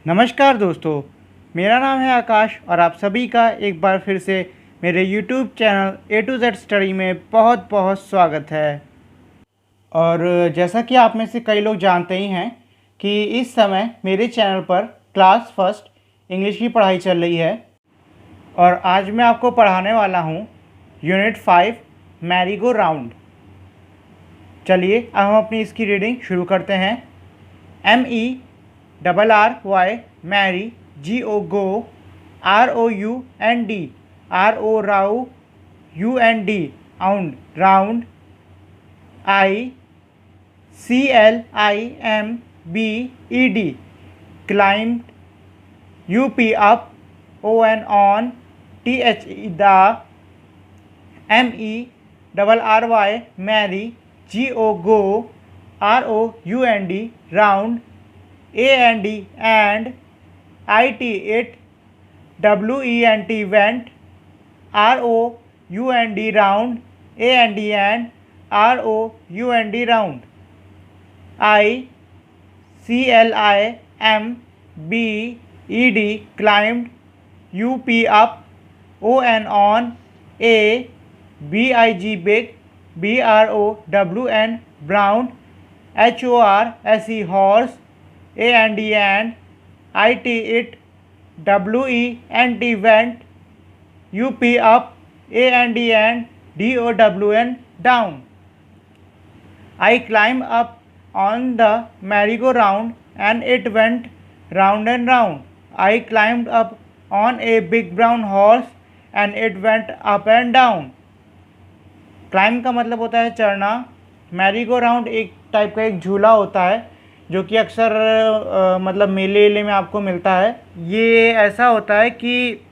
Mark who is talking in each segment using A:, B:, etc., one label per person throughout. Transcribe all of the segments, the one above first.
A: नमस्कार दोस्तों, मेरा नाम है आकाश और आप सभी का एक बार फिर से मेरे YouTube channel A to Z study में बहुत बहुत स्वागत है। और जैसा कि आप में से कई लोग जानते ही हैं कि इस समय मेरे चैनल पर क्लास फर्स्ट इंग्लिश की पढ़ाई चल रही है और आज मैं आपको पढ़ाने वाला हूँ यूनिट 5 मैरी गो राउंड। चलिए अब हम अपनी इसकी रीडिंग शुरू करते हैं। MERRY merry, GO go, ROUND RO UND आउंड round, CLIMBED climbed, UP up, ON on, THE the, MERRY Mary, GO go, ROUND round, AND and, IT it, WENT went, ROUND round, AND and, ROUND round, ICLIMBED climbed, UP up, ON on, BIG big, BROWN brown, HORSE horse, AND and, IT it, WENT went, UP up, AND and, DOWN down. I climbed up on the merry-go-round and it went round and round. I climbed up on a big brown horse and it went up and down. Climb का मतलब होता है चढ़ना। Mary go round एक type का एक झूला होता है जो कि अक्सर मतलब मेले वेले में आपको मिलता है। ये ऐसा होता है कि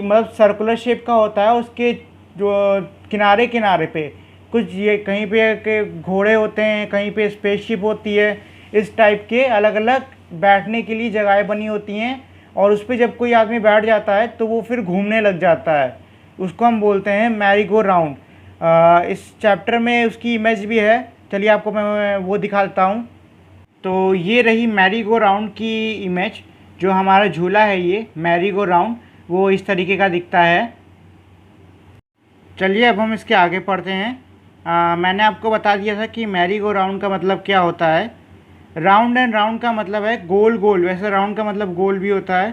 A: मतलब सर्कुलर शेप का होता है। उसके जो किनारे किनारे पे कुछ ये कहीं पे के घोड़े होते हैं, कहीं पे स्पेसशिप होती है। इस टाइप के अलग अलग बैठने के लिए जगहें बनी होती हैं और उस पर जब कोई आदमी बैठ जाता है तो वो फिर घूमने लग जाता है। उसको हम बोलते हैं मैरी गो राउंड। इस चैप्टर में उसकी इमेज भी है। चलिए आपको मैं वो दिखाता हूँ। तो ये रही मैरी गो राउंड की इमेज। जो हमारा झूला है ये मैरी गो राउंड, वो इस तरीके का दिखता है। चलिए अब हम इसके आगे पढ़ते हैं। मैंने आपको बता दिया था कि मैरी गो राउंड का मतलब क्या होता है। राउंड एंड राउंड का मतलब है गोल गोल, वैसे राउंड का मतलब गोल भी होता है।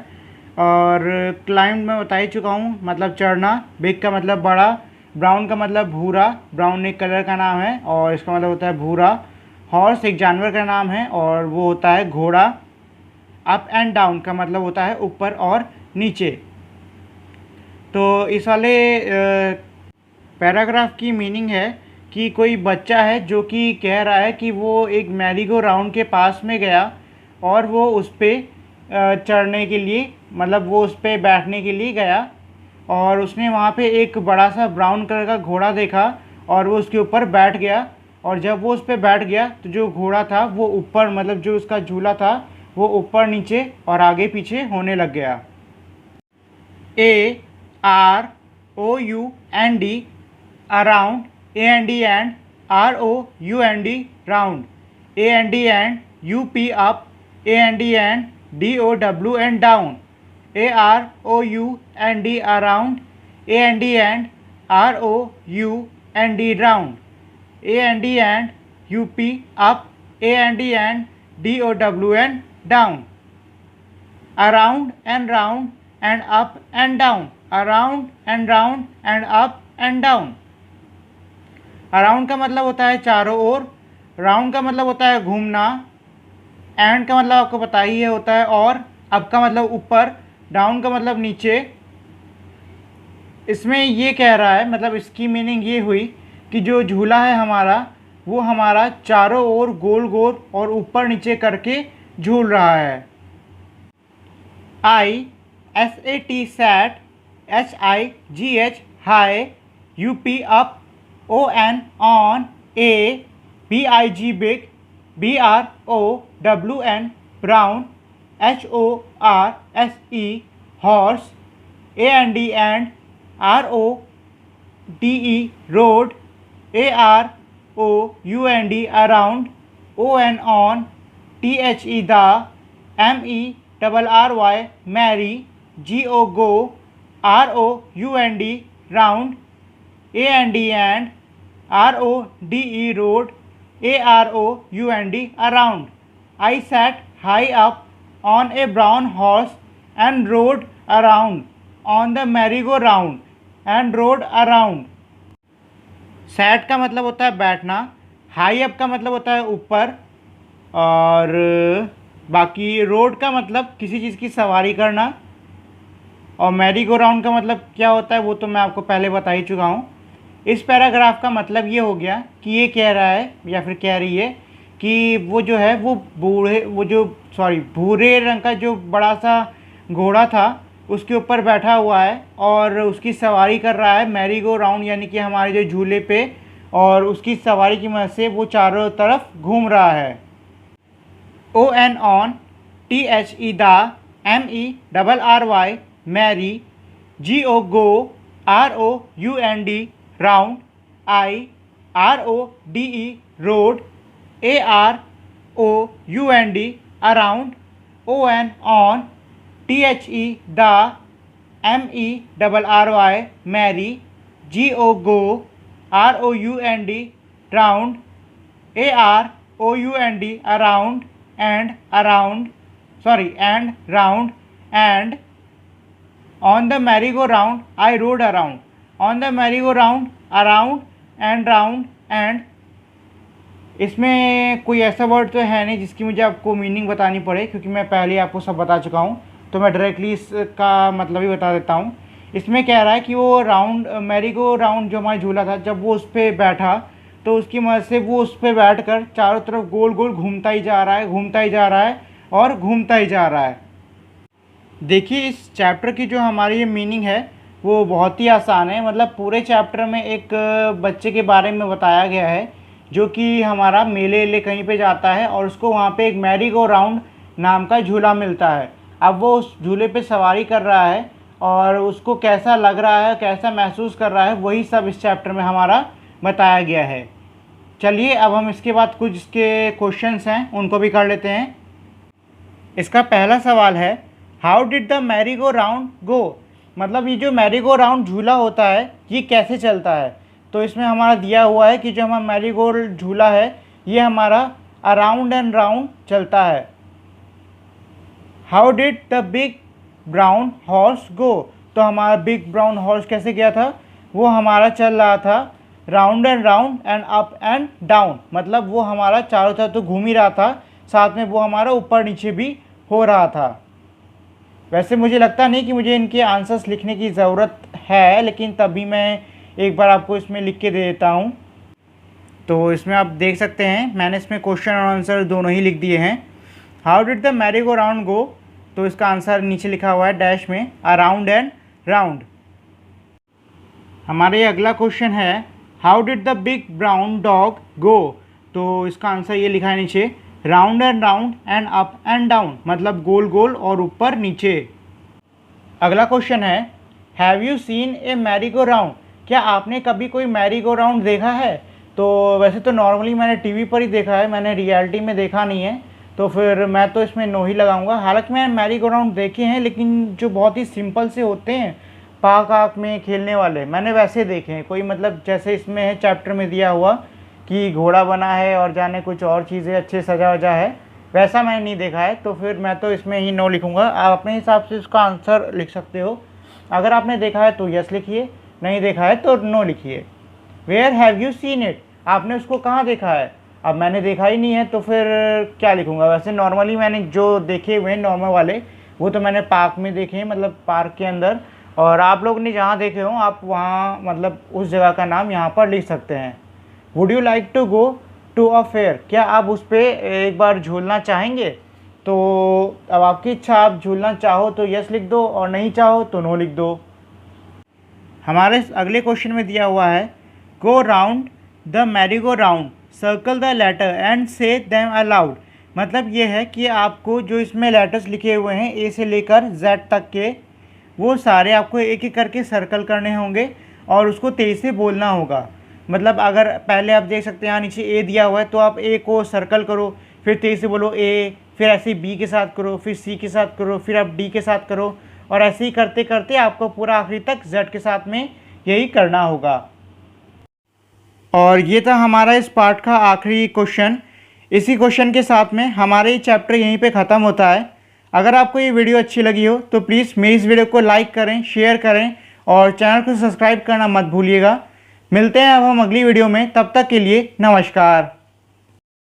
A: और क्लाइंब मैं बता ही चुका हूँ, मतलब चढ़ना। बिग का मतलब बड़ा, ब्राउन का मतलब भूरा, ब्राउन एक कलर का नाम है और इसका मतलब होता है भूरा। हॉर्स एक जानवर का नाम है और वो होता है घोड़ा। अप एंड डाउन का मतलब होता है ऊपर और नीचे। तो इस वाले पैराग्राफ की मीनिंग है कि कोई बच्चा है जो कि कह रहा है कि वो एक मैरी गो राउंड के पास में गया और वो उस पर चढ़ने के लिए, मतलब वो उस पर बैठने के लिए गया और उसने वहाँ पे एक बड़ा सा ब्राउन कलर का घोड़ा देखा और वो उसके ऊपर बैठ गया। और जब वो उस पर बैठ गया तो जो घोड़ा था वो ऊपर, मतलब जो उसका झूला था वो ऊपर नीचे और आगे पीछे होने लग गया। AROUND around, AND and ROUND round, AND and UP up, AND and DOWN down, AROUND around, AND and ROUND round, AND and UP up, AND and DOWN down. Around and round and up and down, around and round and up and down. Around का मतलब होता है चारों ओर, round का मतलब होता है घूमना, एंड का मतलब आपको पता ही है होता है और, अप का मतलब ऊपर, डाउन का मतलब नीचे। इसमें ये कह रहा है, मतलब इसकी मीनिंग ये हुई कि जो झूला है हमारा वो हमारा चारों ओर गोल गोल और ऊपर नीचे करके झूल रहा है। SAT sat, HIGH high, UP up, ON on, BIG big, BROWN brown, HORSE horse, AND and, RODE road, AROUND around, ON on, THE the, MERRY merry, GO go, ROUND round, AND and, RODE road, AROUND around. I sat high up on a brown horse and rode around on the merry-go-round and rode around. Sat का मतलब होता है बैठना, high up का मतलब होता है ऊपर, और बाकी रोड का मतलब किसी चीज़ की सवारी करना, और मैरी गो राउंड का मतलब क्या होता है वो तो मैं आपको पहले बता ही चुका हूँ। इस पैराग्राफ का मतलब ये हो गया कि ये कह रहा है या फिर कह रही है कि वो जो है वो भूरे रंग का जो बड़ा सा घोड़ा था उसके ऊपर बैठा हुआ है और उसकी सवारी कर रहा है मैरी गो राउंड यानी कि हमारे जो झूले पे, और उसकी सवारी की मदद से वो चारों तरफ घूम रहा है। ON on, THE the, MERRY merry, GO go, ROUND round, IRODE road, AROUND around, ON on, THE the, MERRY merry, GO go, ROUND round, AROUND around and round, and on the merry-go-round I rode around. On the merry-go-round, around and round and, इसमें कोई ऐसा word तो है नहीं जिसकी मुझे आपको meaning बतानी पड़े, क्योंकि मैं पहले आपको सब बता चुका हूँ, तो मैं डायरेक्टली इसका मतलब ही बता देता हूँ। इसमें कह रहा है कि वो राउंड मैरी गो राउंड जो हमारा झूला था, जब वो उस पर बैठा तो उसकी मदद से वो उस पर बैठ कर चारों तरफ गोल गोल घूमता ही जा रहा है, घूमता ही जा रहा है और घूमता ही जा रहा है। देखिए इस चैप्टर की जो हमारी ये मीनिंग है वो बहुत ही आसान है। मतलब पूरे चैप्टर में एक बच्चे के बारे में बताया गया है जो कि हमारा मेले कहीं पे जाता है और उसको वहाँ पे एक मैरी गो राउंड नाम का झूला मिलता है। अब वो उस झूले पे सवारी कर रहा है और उसको कैसा लग रहा है, कैसा महसूस कर रहा है, वही सब इस चैप्टर में हमारा बताया गया है। चलिए अब हम इसके बाद कुछ इसके क्वेश्चंस हैं उनको भी कर लेते हैं। इसका पहला सवाल है, how did the merry go round go? मतलब ये जो मैरी गो राउंड झूला होता है ये कैसे चलता है? तो इसमें हमारा दिया हुआ है कि जो हमारा मैरी गो झूला है ये हमारा अराउंड एंड राउंड चलता है। How did the big brown horse go? तो हमारा बिग ब्राउन हॉर्स कैसे गया था? वो हमारा चल रहा था round and up and down, मतलब वो हमारा चारों तरफ तो घूम ही रहा था, साथ में वो हमारा ऊपर नीचे भी हो रहा था। वैसे मुझे लगता नहीं कि मुझे इनके आंसर्स लिखने की ज़रूरत है, लेकिन तभी मैं एक बार आपको इसमें लिख के दे देता हूँ। तो इसमें आप देख सकते हैं मैंने इसमें क्वेश्चन और आंसर दोनों ही लिख दिए हैं। How did the merry go round go? तो इसका आंसर नीचे लिखा हुआ है डैश में, अराउंड एंड राउंड। हमारे अगला क्वेश्चन है, how did the big brown dog go? तो इसका आंसर ये लिखा है नीचे, round and up and down, मतलब गोल गोल और ऊपर नीचे। अगला क्वेश्चन है, have you seen a merry go round? क्या आपने कभी कोई मैरी गो राउंड देखा है? तो वैसे तो नॉर्मली मैंने टीवी पर ही देखा है, मैंने रियलिटी में देखा नहीं है, तो फिर मैं तो इसमें नो ही लगाऊंगा। हालांकि मैंने मैरी गो राउंड देखे हैं, लेकिन जो बहुत ही सिंपल से होते हैं पार्क आर्क में खेलने वाले, मैंने वैसे देखे हैं। कोई मतलब जैसे इसमें है चैप्टर में दिया हुआ कि घोड़ा बना है और जाने कुछ और चीज़ें अच्छे सजा वजा है, वैसा मैंने नहीं देखा है, तो फिर मैं तो इसमें ही नो लिखूँगा। आप अपने हिसाब से इसका आंसर लिख सकते हो। अगर आपने देखा है तो यस लिखिए, नहीं देखा है तो नो लिखिए। Where have you seen it? आपने उसको कहाँ देखा है? अब मैंने देखा ही नहीं है तो फिर क्या लिखूँगा। वैसे नॉर्मली मैंने जो देखे हुए हैं नॉर्मल वाले वो तो मैंने पार्क में देखे हैं, मतलब पार्क के अंदर, और आप लोग ने जहाँ देखे हों आप वहाँ मतलब उस जगह का नाम यहाँ पर लिख सकते हैं। Would you like to go to a fair? क्या आप उस पर एक बार झूलना चाहेंगे? तो अब आपकी इच्छा, आप झूलना चाहो तो यस लिख दो और नहीं चाहो तो नो लिख दो। हमारे अगले क्वेश्चन में दिया हुआ है, go round the merry go round, circle the letter and say them aloud. मतलब ये है कि आपको जो इसमें लेटर्स लिखे हुए हैं ए से लेकर जेड तक के, वो सारे आपको एक एक करके सर्कल करने होंगे और उसको तेज़ से बोलना होगा। मतलब अगर पहले आप देख सकते हैं यहाँ नीचे ए दिया हुआ है तो आप ए को सर्कल करो, फिर तेज़ से बोलो ए फिर ऐसे ही बी के साथ करो, फिर सी के साथ करो, फिर आप डी के साथ करो, और ऐसे ही करते करते आपको पूरा आखिरी तक जेड के साथ में यही करना होगा। और ये था हमारा इस पार्ट का आखिरी क्वेश्चन। इसी क्वेश्चन के साथ में हमारा ये चैप्टर यहीं पे ख़त्म होता है। अगर आपको ये वीडियो अच्छी लगी हो तो प्लीज़ मेरी इस वीडियो को लाइक करें, शेयर करें और चैनल को सब्सक्राइब करना मत भूलिएगा। मिलते हैं अब हम अगली वीडियो में, तब तक के लिए नमस्कार।